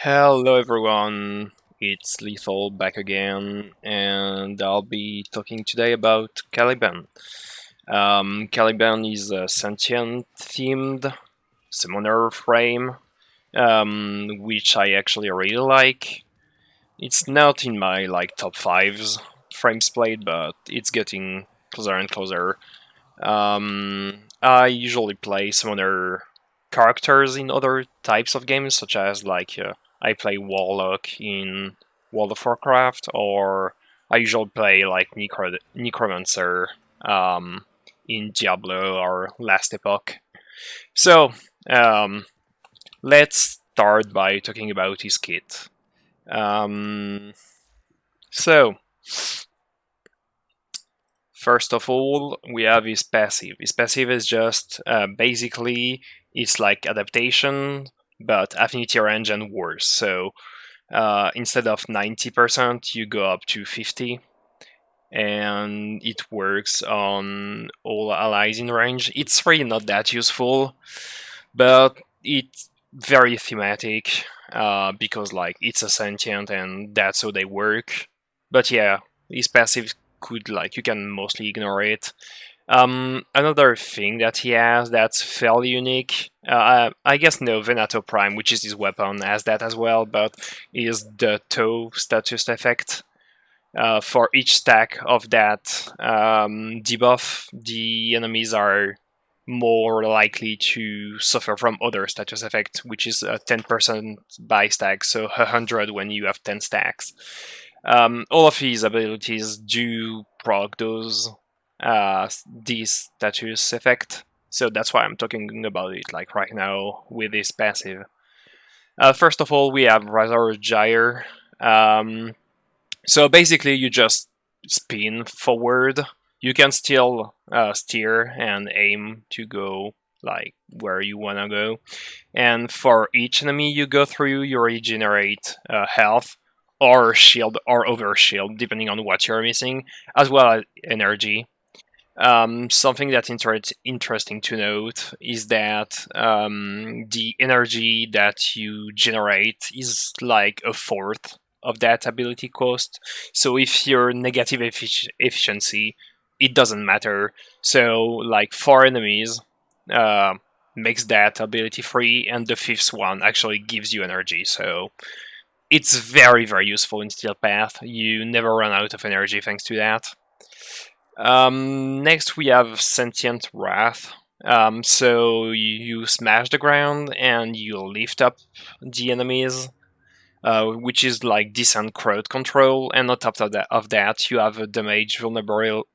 Hello everyone, it's Lethal back again, and I'll be talking today about Caliban. Caliban is a sentient-themed summoner frame, which I actually really like. It's not in my top fives frames played, but it's getting closer and closer. I usually play summoner characters in other types of games, such as I play Warlock in World of Warcraft, or I usually play Necromancer in Diablo or Last Epoch. So um, let's start by talking about his kit. Um, so First of all, we have his passive. His passive is just basically it's like adaptation, but affinity range and worse. So instead of 90%, you go up to 50, and it works on all allies in range. It's really not that useful, but it's very thematic because it's a sentient and that's how they work. But yeah, his passive could you can mostly ignore it. Another thing that he has that's fairly unique, I guess no, Venato Prime, which is his weapon, has that as well, but is the toe status effect. For each stack of that debuff, the enemies are more likely to suffer from other status effect, which is a 10% by stack, so 100 when you have 10 stacks. All of his abilities do proc these status effect, so that's why I'm talking about it right now with this passive. First of all, we have Razor Gyre. So basically, you just spin forward. You can still steer and aim to go where you wanna go. And for each enemy you go through, you regenerate health or shield or over shield, depending on what you're missing, as well as energy. Something that's interesting to note is that the energy that you generate is like a fourth of that ability cost. So if you're negative efficiency, it doesn't matter. So like 4 enemies uh, makes that ability free, and the fifth one actually gives you energy. So it's very very useful in Steel Path. You never run out of energy thanks to that. Next, we have Sentient Wrath. So you smash the ground and you lift up the enemies, which is like decent crowd control. And on top of that, you have a damage vulnerability.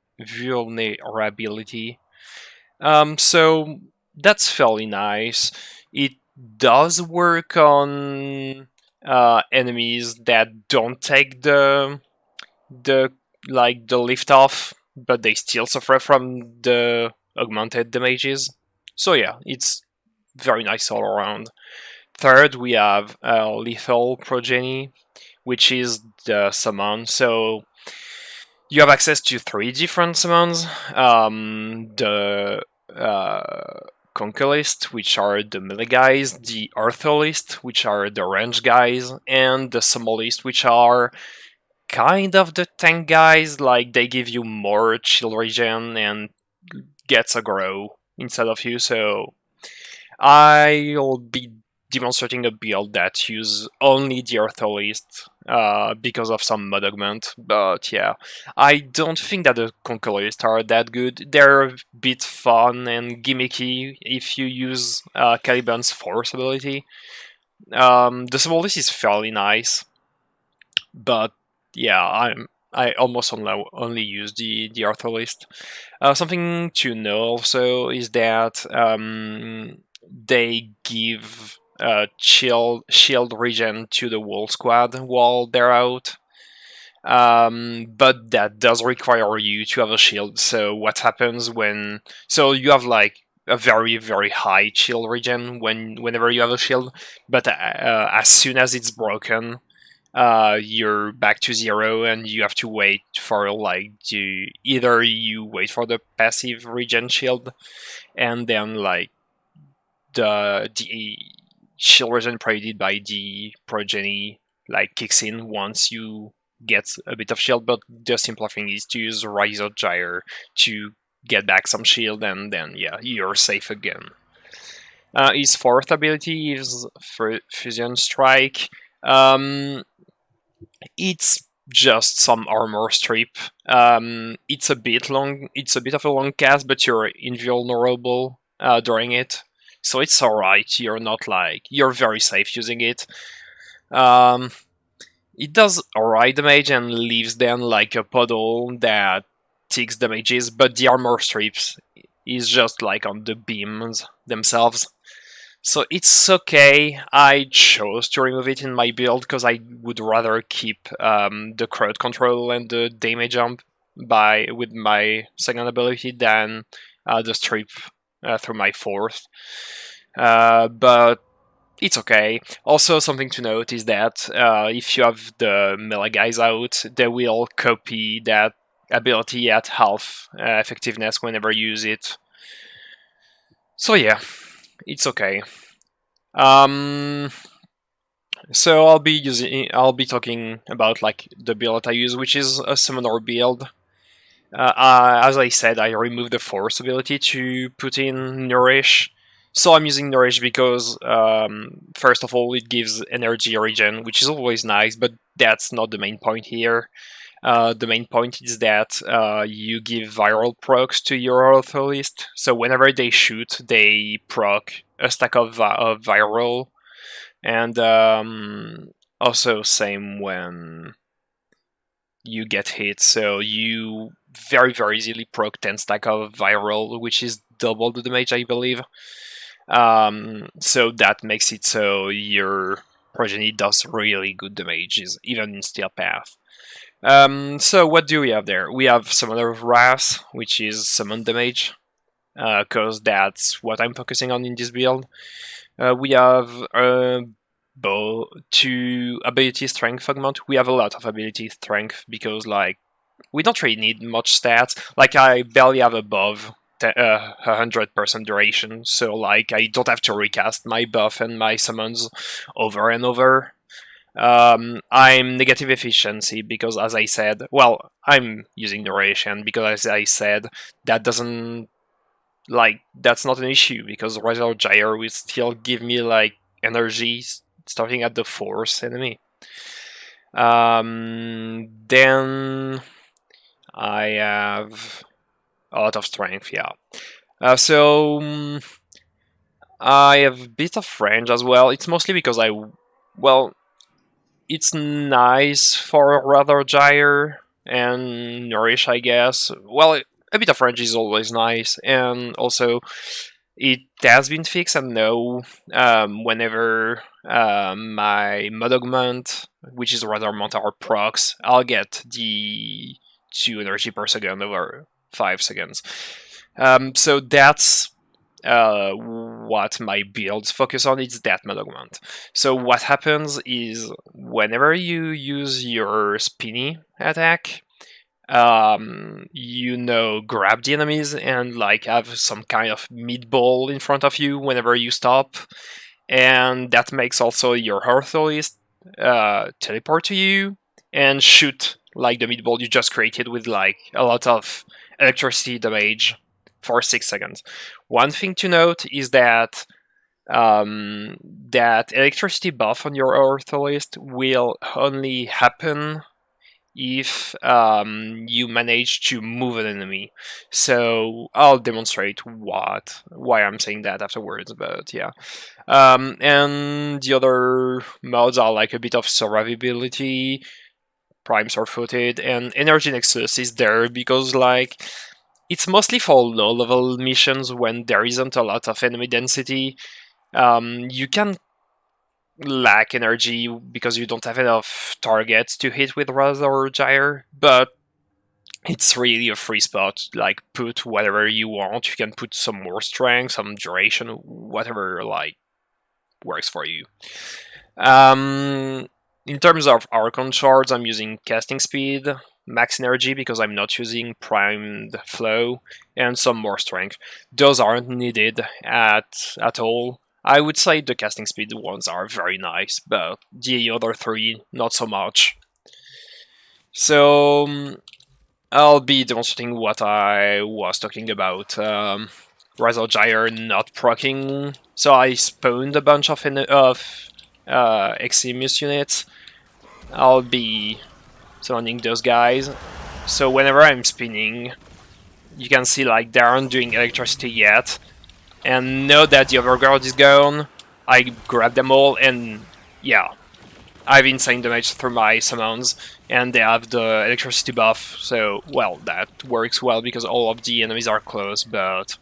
So that's fairly nice. It does work on enemies that don't take the the lift off, but they still suffer from the augmented damages. So yeah, it's very nice all around. Third, we have Lethal Progeny, which is the summon. So you have access to 3 different summons. The Conquerist, which are the melee guys, the Ortholist, which are the range guys, and the Summonist, which are kind of the tank guys. Like they give you more shield regen and gets aggro instead of you. So I'll be demonstrating a build that use only the Ortholist because of some mod augment. But yeah, I don't think that the Conquerors are that good. They're a bit fun and gimmicky if you use Caliban's Force ability. The Symbolist is fairly nice, but yeah, I almost only use the Ortholist. Something to know also is that they give shield regen to the whole squad while they're out. But that does require you to have a shield. So what happens when? So you have like a very very high shield regen whenever you have a shield, but as soon as it's broken, you're back to 0 and you have to wait for either you wait for the passive regen shield and then the shield regen provided by the progeny like kicks in once you get a bit of shield, but the simpler thing is to use Rise of Gyre to get back some shield, and then yeah, you're safe again. His fourth ability is Fusion Strike. It's just some armor strip. It's a bit long. It's a bit of a long cast, but you're invulnerable during it, so it's alright. You're not like you're very safe using it. Um, it does alright damage and leaves then like a puddle that takes damages, but the armor strips is just like on the beams themselves. So it's okay. I chose to remove it in my build because I would rather keep the crowd control and the damage jump with my second ability than the strip through my fourth. But it's okay. Also, something to note is that if you have the melee guys out, they will copy that ability at half effectiveness whenever you use it. So yeah, it's okay. So I'll be talking about like the build that I use, which is a summoner build. As I said, I removed the force ability to put in Nourish. So I'm using Nourish because, first of all, it gives energy regen, which is always nice, but that's not the main point here. The main point is that you give viral procs to your authorist. So whenever they shoot, they proc a stack of viral, and also same when you get hit. So you very easily proc 10 stack of viral, which is double the damage, I believe. So that makes it so your progeny does really good damages, even in Steel Path. So what do we have there? We have Summoner of Wrath, which is summon damage, because that's what I'm focusing on in this build. We have bow to ability strength augment. We have a lot of ability strength because like we don't really need much stats. Like I barely have above 100% duration, so like I don't have to recast my buff and my summons over and over. I'm negative efficiency because, as I said, well, I'm using duration because, as I said, that doesn't like that's not an issue because Razor Gyre will still give me like energy starting at the force enemy. Then I have a lot of strength, yeah. So I have a bit of range as well. It's mostly because well, it's nice for Razor Gyre and Nourish, I guess. Well, a bit of range is always nice, and also it has been fixed, and now whenever my Mud Augment, which is rather Montar procs, I'll get the 2 energy per second over 5 seconds. So that's what my builds focus on, is that Mud Augment. So what happens is whenever you use your spinny attack, grab the enemies and like have some kind of meatball in front of you whenever you stop, and that makes also your Hearthorist teleport to you and shoot like the meatball you just created with like a lot of electricity damage for 6 seconds. One thing to note is that that electricity buff on your Hearthorist will only happen if you manage to move an enemy. So I'll demonstrate why I'm saying that afterwards, but yeah. And the other mods are like a bit of survivability, Prime Sword-Footed, and Energy Nexus is there because like it's mostly for low-level missions when there isn't a lot of enemy density. You can lack energy because you don't have enough targets to hit with Razor Gyre, but it's really a free spot. Like, put whatever you want. You can put some more strength, some duration, whatever like works for you. In terms of Arcane shards, I'm using casting speed, max energy because I'm not using primed flow, and some more strength. Those aren't needed at all. I would say the casting speed ones are very nice, but the other three, not so much. So, I'll be demonstrating what I was talking about. Rise of Gyre not proccing. So I spawned a bunch of Eximus units. I'll be surrounding those guys. So whenever I'm spinning, you can see like they aren't doing electricity yet. And now that the overguard is gone, I grab them all and yeah, I have insane damage through my summons, and they have the electricity buff, so, well, that works well because all of the enemies are close, but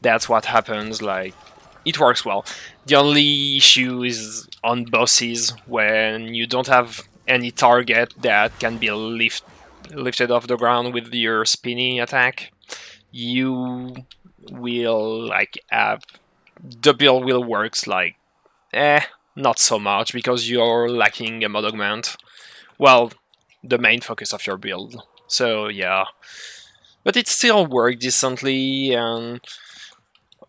that's what happens, like, it works well. The only issue is on bosses, when you don't have any target that can be lifted off the ground with your spinny attack, you will, like, have... the build will works, like, not so much, because you're lacking a mod augment. Well, the main focus of your build. So, yeah. But it still worked decently, and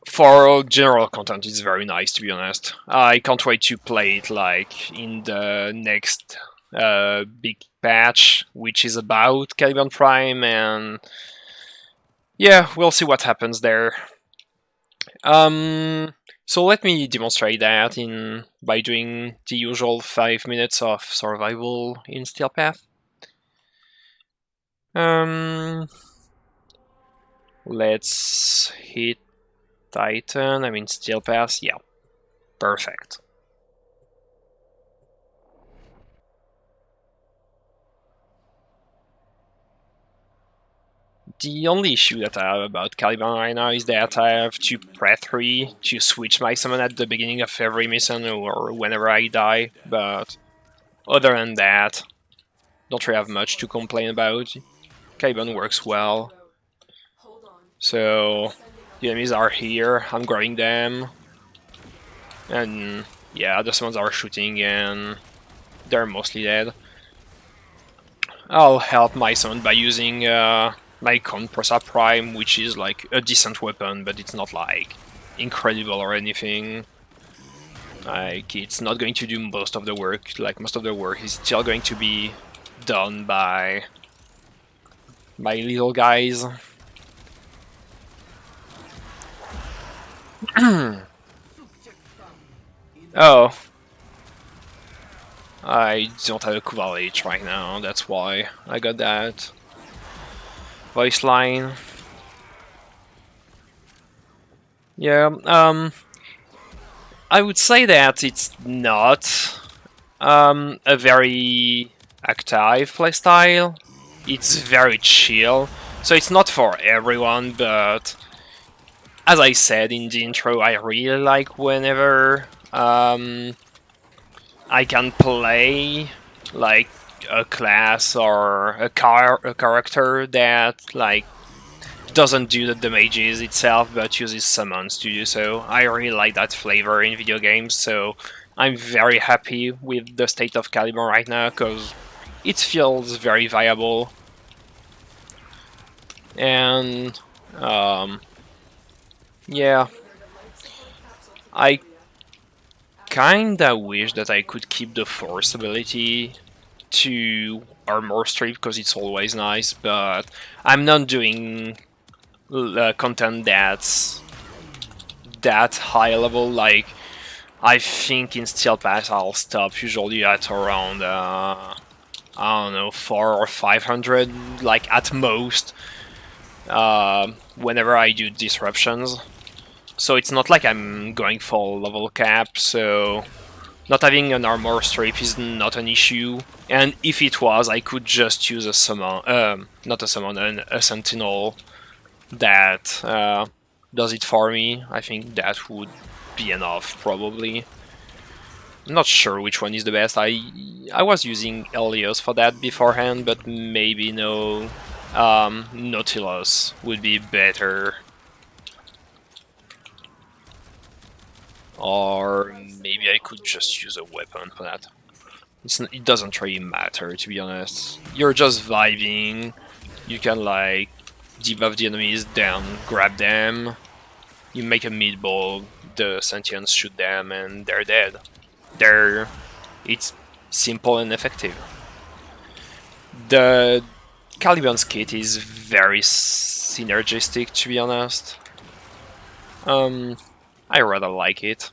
for general content it's very nice, to be honest. I can't wait to play it, like, in the next big patch, which is about Caliban Prime, and yeah, we'll see what happens there. So let me demonstrate that by doing the usual 5 minutes of survival in Steel Path. Let's hit Titan, Steel Path, yeah, perfect. The only issue that I have about Caliban right now is that I have to press 3 to switch my summon at the beginning of every mission or whenever I die, but other than that, don't really have much to complain about. Caliban works well. So, the enemies are here, I'm grabbing them, and yeah, the summons are shooting and they're mostly dead. I'll help my summon by using my Compressor Prime, which is like a decent weapon, but it's not like incredible or anything. Like, it's not going to do most of the work, like most of the work is still going to be done by my little guys. Oh. I don't have a Kuval H right now, that's why I got that voice line. Yeah, I would say that it's not a very active playstyle. It's very chill, so it's not for everyone, but as I said in the intro, I really like whenever I can play like a class or a character that like doesn't do the damages itself but uses summons to do so. I really like that flavor in video games, so I'm very happy with the state of Caliban right now because it feels very viable. And yeah, I kinda wish that I could keep the force ability to armor strip because it's always nice, but I'm not doing content that's that high level. Like, I think in Steel Pass I'll stop usually at around I don't know, 400 or 500, like at most, whenever I do disruptions. So it's not like I'm going for level cap, so not having an armor strip is not an issue. And if it was, I could just use a summon, not a summon, a sentinel that does it for me. I think that would be enough, probably. I'm not sure which one is the best. I was using Helios for that beforehand, but maybe no, Nautilus would be better. Or maybe I could just use a weapon for that. It doesn't really matter, to be honest. You're just vibing. You can like debuff the enemies, then grab them. You make a meatball, the sentients shoot them and they're dead. It's simple and effective. The Caliban's kit is very synergistic, to be honest. I rather like it.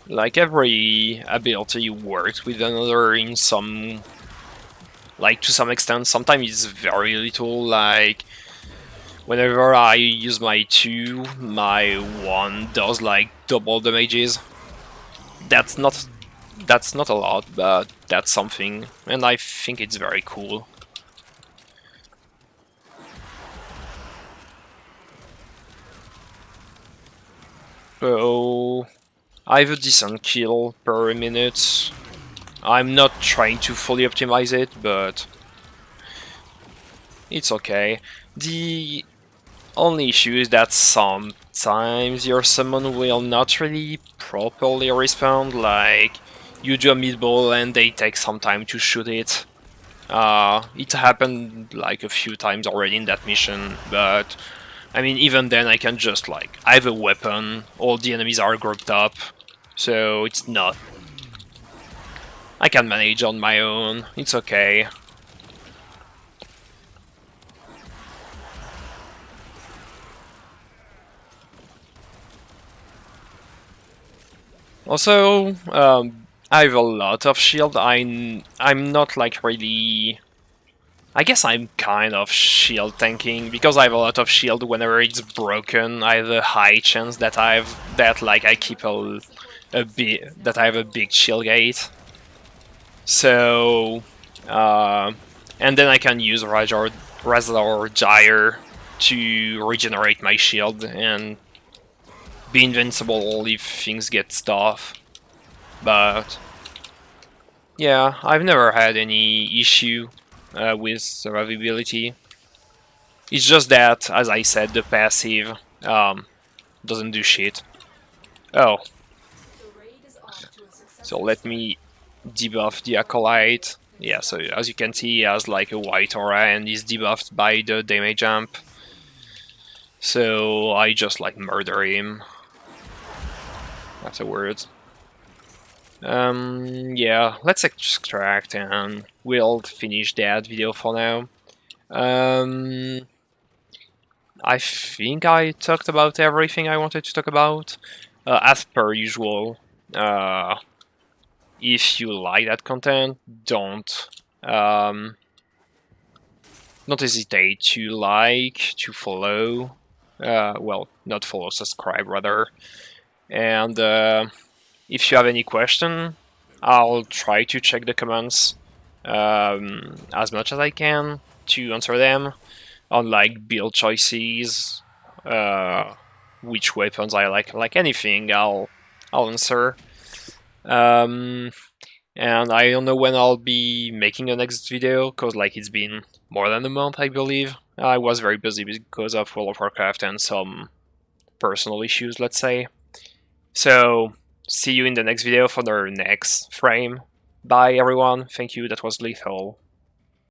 Like, every ability works with another in some... like, to some extent. Sometimes it's very little, like... whenever I use my 2, my 1 does, like, double damages. That's not a lot, but that's something, and I think it's very cool. So, I have a decent kill per minute. I'm not trying to fully optimize it, but it's okay. The only issue is that sometimes your summon will not really properly respond, like you do a meatball and they take some time to shoot it. It happened like a few times already in that mission, but I mean, even then I can just, like, I have a weapon, all the enemies are grouped up, so it's not... I can manage on my own, it's okay. Also, I have a lot of shield. I'm not, like, really... I guess I'm kind of shield tanking, because I have a lot of shield. Whenever it's broken, I have a high chance that I keep that I have a big shield gate. So, and then I can use Razor Gyre to regenerate my shield and be invincible if things get tough. But yeah, I've never had any issue with survivability. It's just that, as I said, the passive doesn't do shit. Oh, so let me debuff the Acolyte. Yeah, so as you can see, he has like a white aura and is debuffed by the damage amp. So I just, like, murder him afterwards. Yeah, let's extract and we'll finish that video for now. I think I talked about everything I wanted to talk about. As per usual, if you like that content, don't hesitate to like, to follow, well, not follow, subscribe rather, and if you have any question, I'll try to check the comments as much as I can to answer them on, like, build choices, which weapons I like anything, I'll answer. And I don't know when I'll be making the next video, because, like, it's been more than a month, I believe. I was very busy because of World of Warcraft and some personal issues, let's say. So, see you in the next video for the next frame. Bye everyone, thank you, that was lethal.